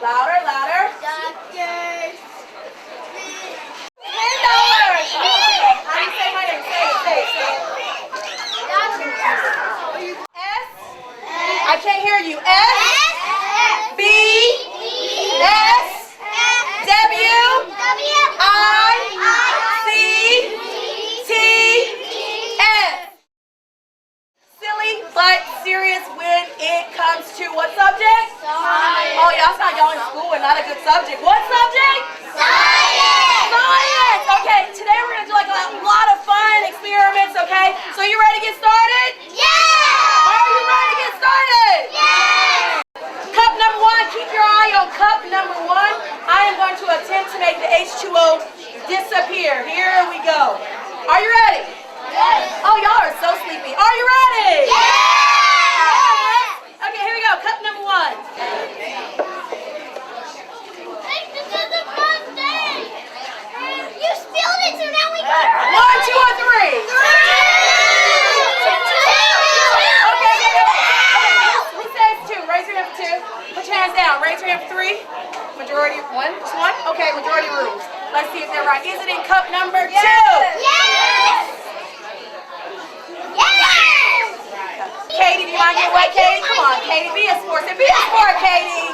Louder, louder. Doctor. $10. How do you say my name? Say it. S. I can't hear you. S. B. S. W. I. C. T. S. Silly but serious when it comes to what subject? Science. Oh, y'all thought y'all in school and not a good subject. What subject? Science. Science! Okay, today we're going to do like a lot of fun experiments, okay? So you ready to get started? Yeah. Are you ready to get started? Yeah. Cup number one, keep your eye on cup number one. I am going to attempt to make the H2O disappear. Here we go. Are you ready? Yes. Oh, y'all are so sleepy. Are you ready? Yeah. Okay, here we go. Cup number one. This is a fun day. You spilled it, so now we got it. 1, 2, or 3? Okay. Who says 2? Raise your hand for 2. Put your hands down. Raise your hand for 3. Majority, 1? Just 1? Okay, majority rules. Let's see if they're right. Is it in cup number 2? Yes. Katie, do you mind getting wet, Katie? Come on, Katie. Be a sport. Say, be a sport, Katie.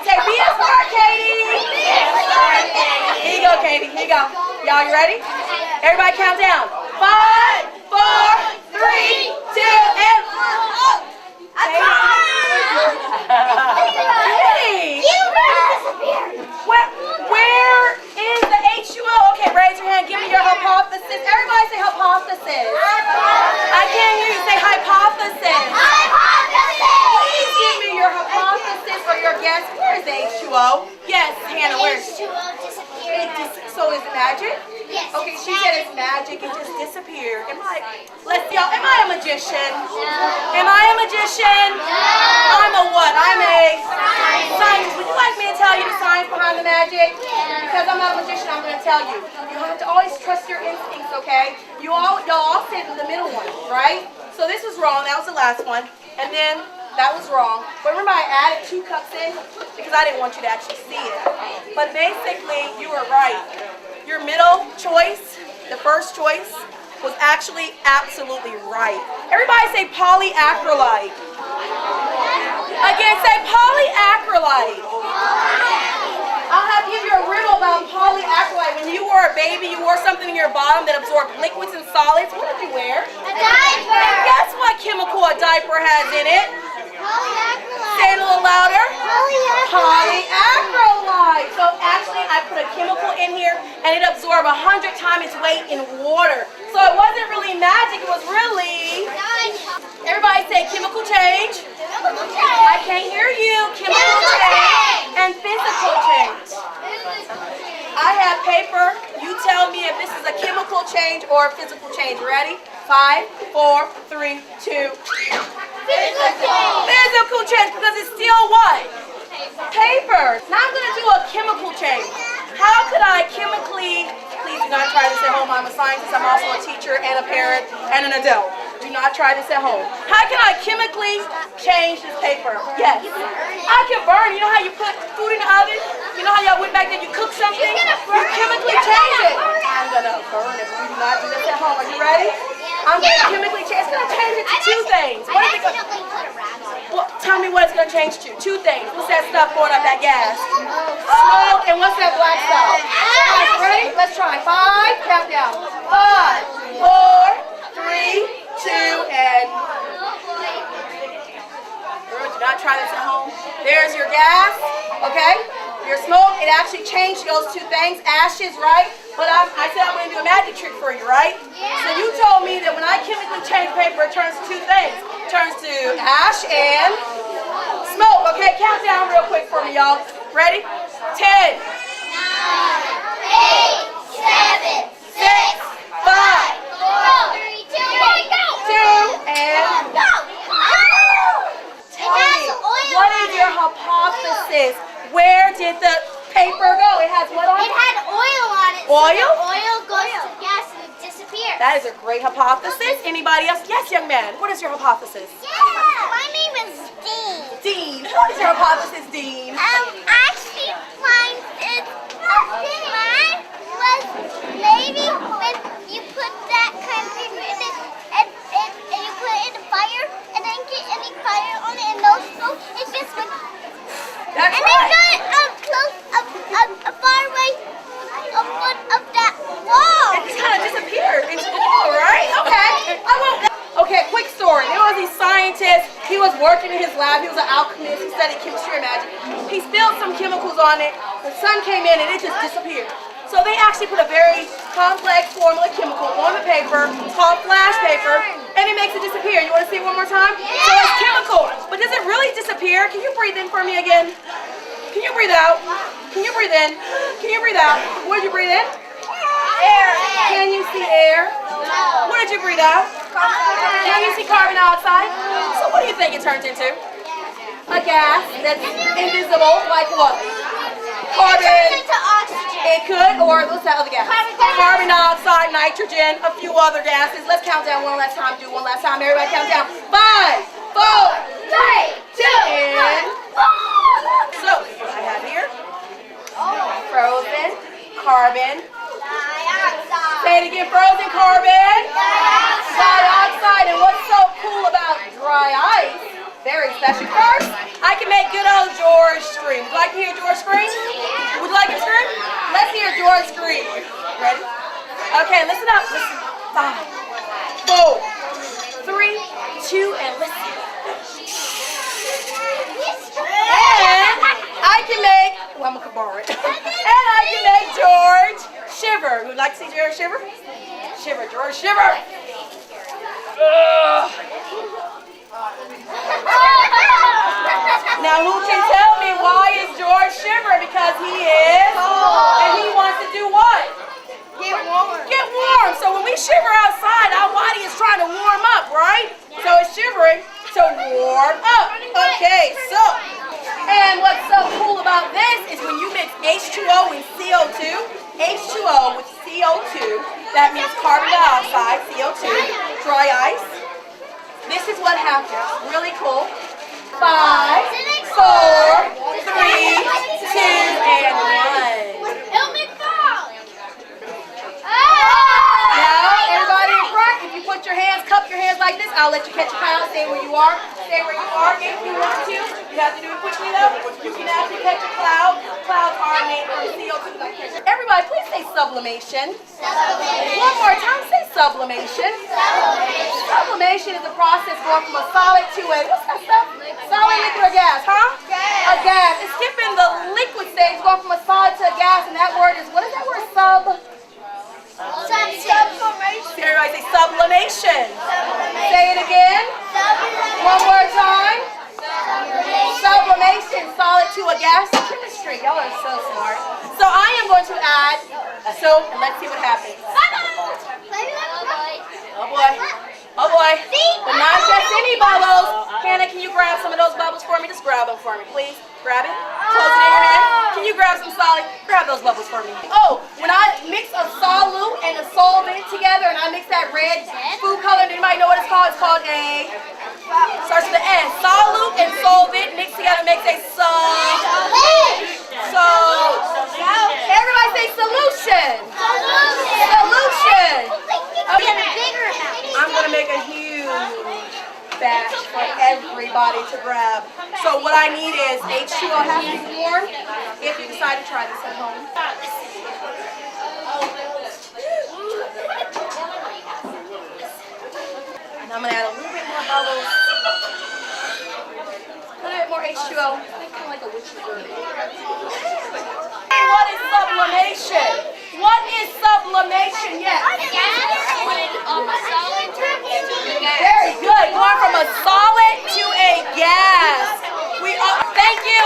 Say, be a sport, Katie. Here you go, Katie. Here you go. Y'all, you ready? Everybody count down. 5, 4, 3, 2, and 1. Katie. Where is the H2O? Okay, raise your hand. Give me your hypothesis. Everybody say hypothesis. I can't hear you say hypothesis. Please give me your hypothesis or your guess. Where is the H2O? Yes, Hannah, where is it? So is it magic? Yes. Okay, she said it's magic. It just disappeared. Let's see, y'all. Am I a magician? Am I a magician? I'm a what? I'm a scientist. Would you like me to tell you the science behind the magic? Because I'm not a magician, I'm going to tell you. You have to always trust your instincts, okay? Y'all all said the middle one, right? So this was wrong. That was the last one. And then that was wrong. But remember, I added 2 cups in because I didn't want you to actually see it. But basically, you were right. Your middle choice, the first choice, was actually absolutely right. Everybody say polyacrylate. Again, say polyacrylate. I'll have to give you a riddle about polyacrylate. When you were a baby, you wore something in your bottom that absorbed liquids and solids. What did you wear? A diaper. And guess what chemical a diaper has in it? Polyacrylate. Say it a little louder. Polyacrylate. Polyacrylate. So actually, I put a chemical in here, and it absorbed 100 times its weight in water. So it wasn't really magic. It was really... Everybody say chemical change. I can't hear you. Chemical change and physical change. I have paper. You tell me if this is a chemical change or a physical change. Ready? 5, 4, 3, 2. Physical change. Physical change because it's still what? Paper. Now I'm going to do a chemical change. How could I chemically, please do not try this at home. I'm a scientist. I'm also a teacher and a parent and an adult. Do not try this at home. How can I chemically change this paper? Yes. I can burn. You know how you put food in the oven? You know how y'all went back there, you cook something? You chemically change it. I'm going to burn it. Do not do this at home. Are you ready? I'm going to chemically change. It's going to change it to 2 things. What is it going to? Well, tell me what it's going to change to. 2 things. What's that stuff going up that gas? Smoke. And what's that black stuff? Guys, ready? Let's try. 5. Countdown. 5, 4, 3, 2, and... Do not try this at home. There's your gas, okay? Your smoke, it actually changed those 2 things. Ashes, right? But I said I'm going to do a magic trick for you, right? So you told me that when I chemically change paper, it turns to 2 things. It turns to ash and smoke, okay? Count down real quick for me, y'all. Ready? 10, 9, 8, 7, 6, 5, 4, 3, 2, and go! Tell me, what is your hypothesis? Where did the paper go? It has what on it? It had oil on it. Oil? So the oil goes to gas and it disappears. That is a great hypothesis. Anybody else? Yes, young man. What is your hypothesis? Yeah, my name is Dean. Dean. What is your hypothesis, Dean? Actually, maybe when you put that kind of paper in it and you put it in the fire and then get any fire on it and no smoke, it just went. That's And right. then got close a far away of that wall. It just kind of disappeared into the wall, right? Okay. I won't. Okay, quick story. There was these scientists. He was working in his lab. He was an alchemist. He studied chemistry and magic. He spilled some chemicals on it. The sun came in and it just disappeared. So they actually put a very complex formula chemical on the paper. It's called flash paper, and it makes it disappear. You want to see it one more time? Yeah. So it's chemical, but does it really disappear? Can you breathe in for me again? Can you breathe out? Can you breathe in? Can you breathe out? What did you breathe in? Air. Can you see air? No. What did you breathe out? Can you see carbon dioxide? So what do you think it turns into? A gas that's invisible, like what? Carbon. Into oxygen. It could, or what's that other gas? Carbon dioxide, nitrogen, a few other gases. Let's count down one last time. Do one last time. Everybody count down. 5, 4, 3, 2, and so I have here frozen carbon. Dioxide. Say it again. Frozen carbon dioxide. And what's so cool about dry ice? Very special. First, I can make good old George scream. Would you like to hear George scream? Would you like to scream? Let's hear George scream. Ready? Okay, listen up. Listen. 5, 4, 3, 2, and listen. And I can make, well, I'm going to borrow it. And I can make George shiver. Would you like to see George shiver? Shiver, George, shiver. Ugh. Now who can tell me why is George shivering? Because he is, and he wants to do what? Get warm. Get warm. So when we shiver outside, our body is trying to warm up, right? So it's shivering to warm up. Okay, so, and what's so cool about this is when you mix H2O and CO2, H2O with CO2, that means carbon dioxide, CO2, dry ice. This is what happens. Really cool. 5, 4, 3, 2, and 1. It'll make fall. Now, everybody in front, if you put your hands, cup your hands like this, I'll let you catch a cloud. Stay where you are. Stay where you are if you want to. You have to do it quickly though. You can actually catch a cloud. Clouds are made from CO2. Everybody, please say sublimation. One more time, say sublimation. Sublimation is a process going from a solid to a, what's that stuff? Solid, liquid, or gas, huh? A gas. It's skipping the liquid stage, going from a solid to a gas, and that word is, what is that word? Sublimation. Everybody say sublimation. Say it again. One more time. Sublimation, solid to a gas. Chemistry, y'all are so smart. So I am going to add a soap, and let's see what happens. Oh boy. Oh boy. But not just any bubbles. Hannah, can you grab some of those bubbles for me? Just grab them for me, please. Grab it. Close it in your hand. Can you grab some solid? Grab those bubbles for me. Oh, when I mix a solute and a solvent together and I mix that red food color, anybody know what it's called? It's called a, starts with the N. Solute and solvent mixed together makes a everybody say solution. Solution. Okay. I'm going to make a huge batch for everybody to grab. So what I need is H2O has to be warm if you decide to try this at home. And I'm going to add a little bit more bubbles. A little bit more H2O. Kind of like a witch's brew. What is sublimation? What is sublimation? Yes. Very good. Going from a solid to a gas. Thank you. I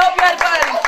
hope you had fun.